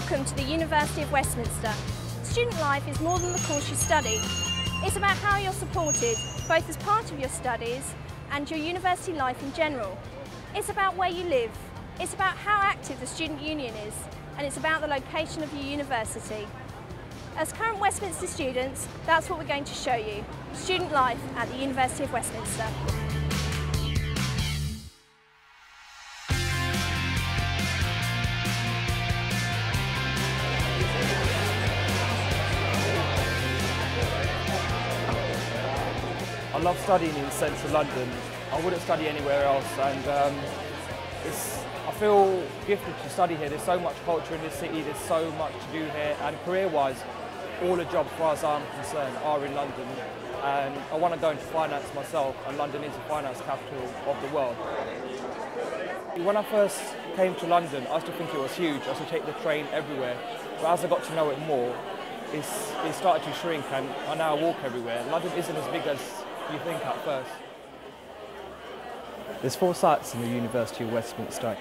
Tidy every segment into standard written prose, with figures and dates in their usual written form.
Welcome to the University of Westminster. Student life is more than the course you study. It's about how you're supported, both as part of your studies and your university life in general. It's about where you live. It's about how active the student union is, and it's about the location of your university. As current Westminster students, that's what we're going to show you. Student life at the University of Westminster. I love studying in central London. I wouldn't study anywhere else, and I feel gifted to study here. There's so much culture in this city, there's so much to do here, and career-wise, all the jobs, as far as I'm concerned, are in London. And I want to go into finance myself, and London is the finance capital of the world. When I first came to London, I used to think it was huge. I used to take the train everywhere, but as I got to know it more, it started to shrink, and I now walk everywhere. London isn't as big as you think at first. There's 4 sites in the University of Westminster.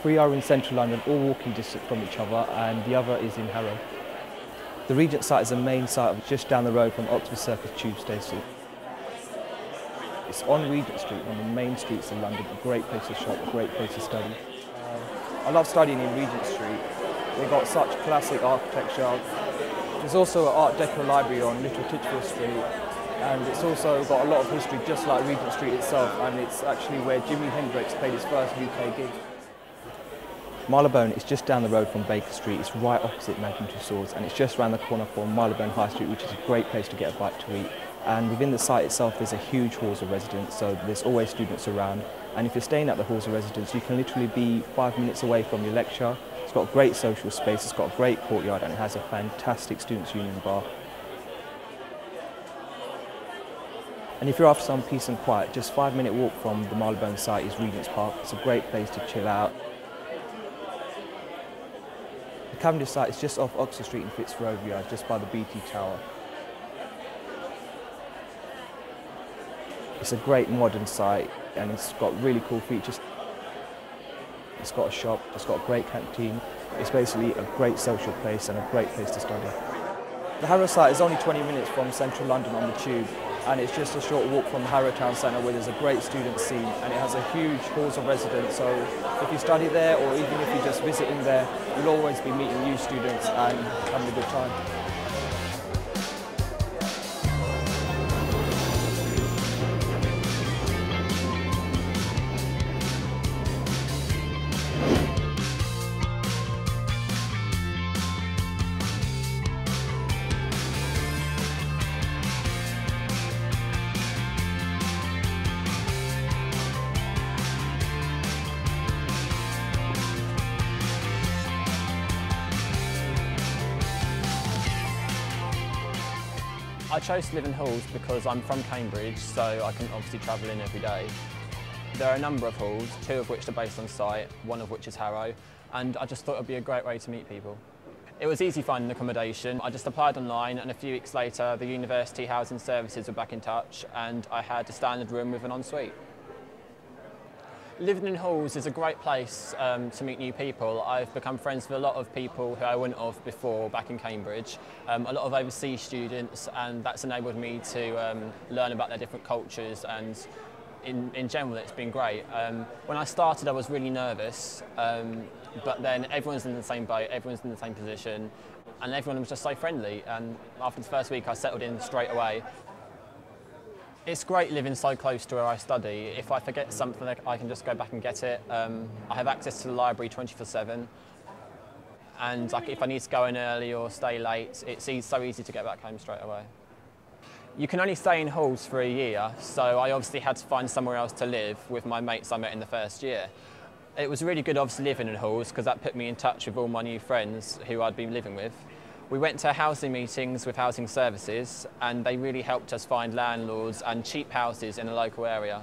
3 are in central London, all walking distance from each other, and the other is in Harrow. The Regent site is the main site just down the road from Oxford Circus Tube Station. It's on Regent Street, one of the main streets of London, a great place to shop, a great place to study. I love studying in Regent Street. They've got such classic architecture. There's also an Art Deco library on Little Titchfield Street. And it's also got a lot of history, just like Regent Street itself, and it's actually where Jimi Hendrix played his first UK gig. Marylebone is just down the road from Baker Street. It's right opposite Magnum Tussauds, and it's just around the corner from Marylebone High Street, which is a great place to get a bite to eat. And within the site itself, there's a huge halls of residence, so there's always students around. And if you're staying at the halls of residence, you can literally be 5 minutes away from your lecture. It's got a great social space, it's got a great courtyard, and it has a fantastic students' union bar. And if you're after some peace and quiet, just 5-minute walk from the Marylebone site is Regent's Park. It's a great place to chill out. The Cavendish site is just off Oxford Street in Fitzrovia, just by the BT Tower. It's a great modern site, and it's got really cool features. It's got a shop, it's got a great canteen. It's basically a great social place and a great place to study. The Harrow site is only 20 minutes from central London on the tube, and it's just a short walk from the Harrow Town Centre, where there's a great student scene, and it has a huge halls of residence. So if you study there, or even if you're just visiting there, you'll always be meeting new students and having a good time. I chose to live in halls because I'm from Cambridge, so I can obviously travel in every day. There are a number of halls, 2 of which are based on site, 1 of which is Harrow, and I just thought it would be a great way to meet people. It was easy finding accommodation. I just applied online, and a few weeks later the University Housing Services were back in touch, and I had a standard room with an ensuite. Living in halls is a great place to meet new people. I've become friends with a lot of people who I wouldn't have before back in Cambridge, a lot of overseas students, and that's enabled me to learn about their different cultures, and in general it's been great. When I started I was really nervous, but then everyone's in the same boat, everyone's in the same position, and everyone was just so friendly, and after the first week I settled in straight away. It's great living so close to where I study. If I forget something, I can just go back and get it. I have access to the library 24/7. And if I need to go in early or stay late, it's so easy to get back home straight away. You can only stay in halls for a year, so I obviously had to find somewhere else to live with my mates I met in the first year. It was really good obviously living in halls, because that put me in touch with all my new friends who I'd been living with. We went to housing meetings with housing services, and they really helped us find landlords and cheap houses in a local area.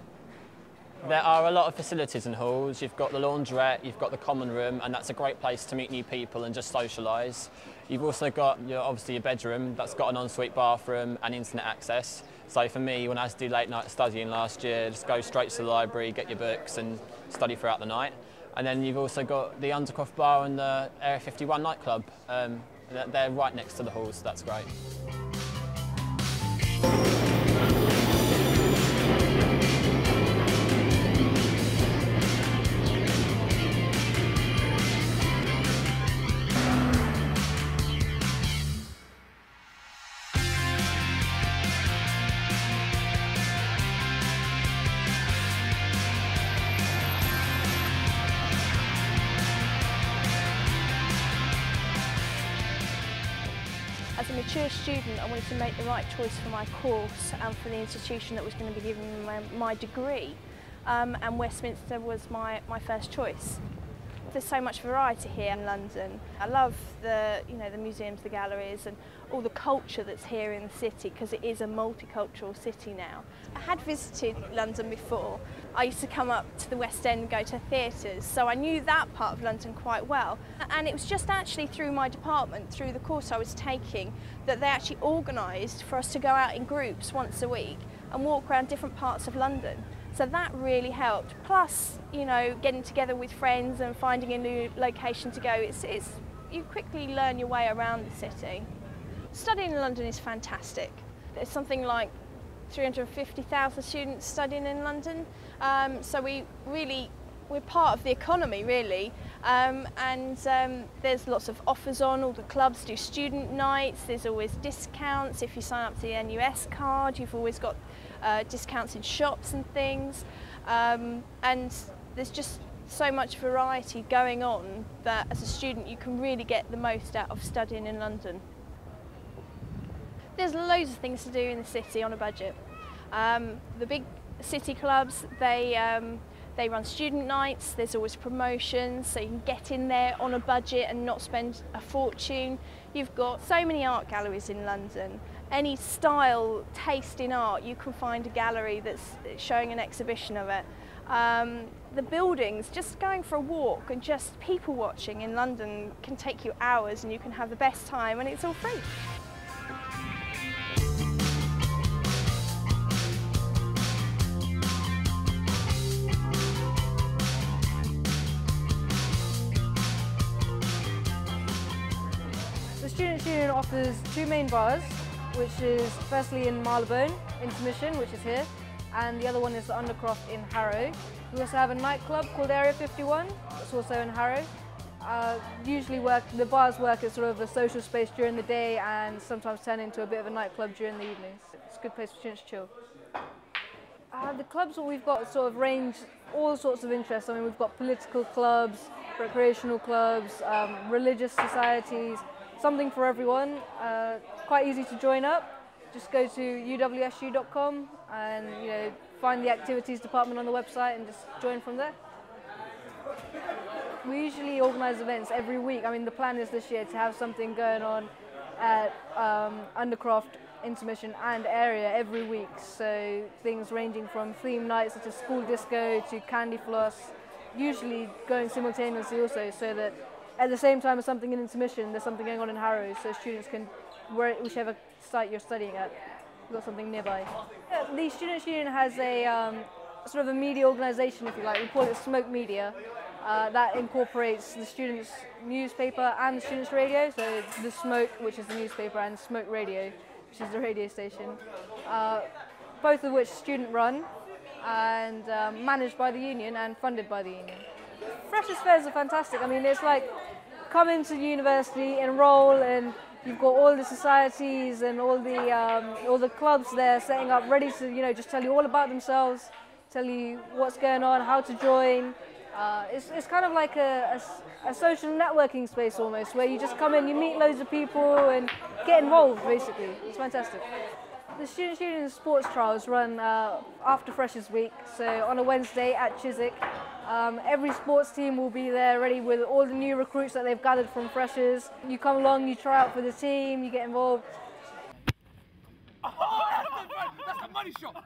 There are a lot of facilities in halls. You've got the laundrette, you've got the common room, and that's a great place to meet new people and just socialise. You've also got obviously your bedroom that's got an ensuite bathroom and internet access. So for me, when I had to do late night studying last year, just go straight to the library, get your books and study throughout the night. And then you've also got the Undercroft Bar and the Area 51 nightclub. They're right next to the halls, so that's great. As a mature student, I wanted to make the right choice for my course and for the institution that was going to be giving me my degree, and Westminster was my first choice. There's so much variety here in London. I love the museums, the galleries and all the culture that's here in the city, because it is a multicultural city now. I had visited London before. I used to come up to the West End and go to theatres, so I knew that part of London quite well. And it was just actually through my department, through the course I was taking, that they actually organised for us to go out in groups once a week and walk around different parts of London. So that really helped. Plus, getting together with friends and finding a new location to go, you quickly learn your way around the city. Studying in London is fantastic. There's something like 350,000 students studying in London, so we're part of the economy really, and there's lots of offers on. All the clubs do student nights, there's always discounts. If you sign up to the NUS card, you've always got discounts in shops and things, and there's just so much variety going on that as a student you can really get the most out of studying in London. There's loads of things to do in the city on a budget. The big city clubs, they run student nights. There's always promotions, so you can get in there on a budget and not spend a fortune. You've got so many art galleries in London. Any style, taste in art, you can find a gallery that's showing an exhibition of it. The buildings, just going for a walk and just people watching in London can take you hours, and you can have the best time, and it's all free. The Student Union offers two main bars, which is firstly in Marylebone, Intermission, which is here, and the other one is the Undercroft in Harrow. We also have a nightclub called Area 51, it's also in Harrow. Usually the bars work as sort of a social space during the day and sometimes turn into a bit of a nightclub during the evenings. It's a good place for students to chill. The clubs that we've got sort of range all sorts of interests. I mean, we've got political clubs, recreational clubs, religious societies, something for everyone. Quite easy to join up. Just go to uwsu.com and find the activities department on the website and just join from there. We usually organise events every week. I mean, the plan is this year to have something going on at Undercroft, Intermission and Area every week. So things ranging from theme nights such as school disco to candy floss, usually going simultaneously also, so that at the same time as something in Intermission, there's something going on in Harrow, so students can, whichever site you're studying at, you've got something nearby. The Students' Union has a sort of a media organisation, if you like. We call it Smoke Media. That incorporates the students' newspaper and the students' radio, so the Smoke, which is the newspaper, and Smoke Radio, which is the radio station, both of which student-run and managed by the union and funded by the union. Freshers' fairs are fantastic. I mean, it's like come into university, enroll, and you've got all the societies and all the clubs there setting up, ready to just tell you all about themselves, tell you what's going on, how to join. It's kind of like a social networking space almost, where you just come in, you meet loads of people and get involved basically. It's fantastic. The Students' Union sports trials run after Freshers' Week, so on a Wednesday at Chiswick. Every sports team will be there ready with all the new recruits that they've gathered from Freshers. You come along, you try out for the team, you get involved. Oh, that's a money shot!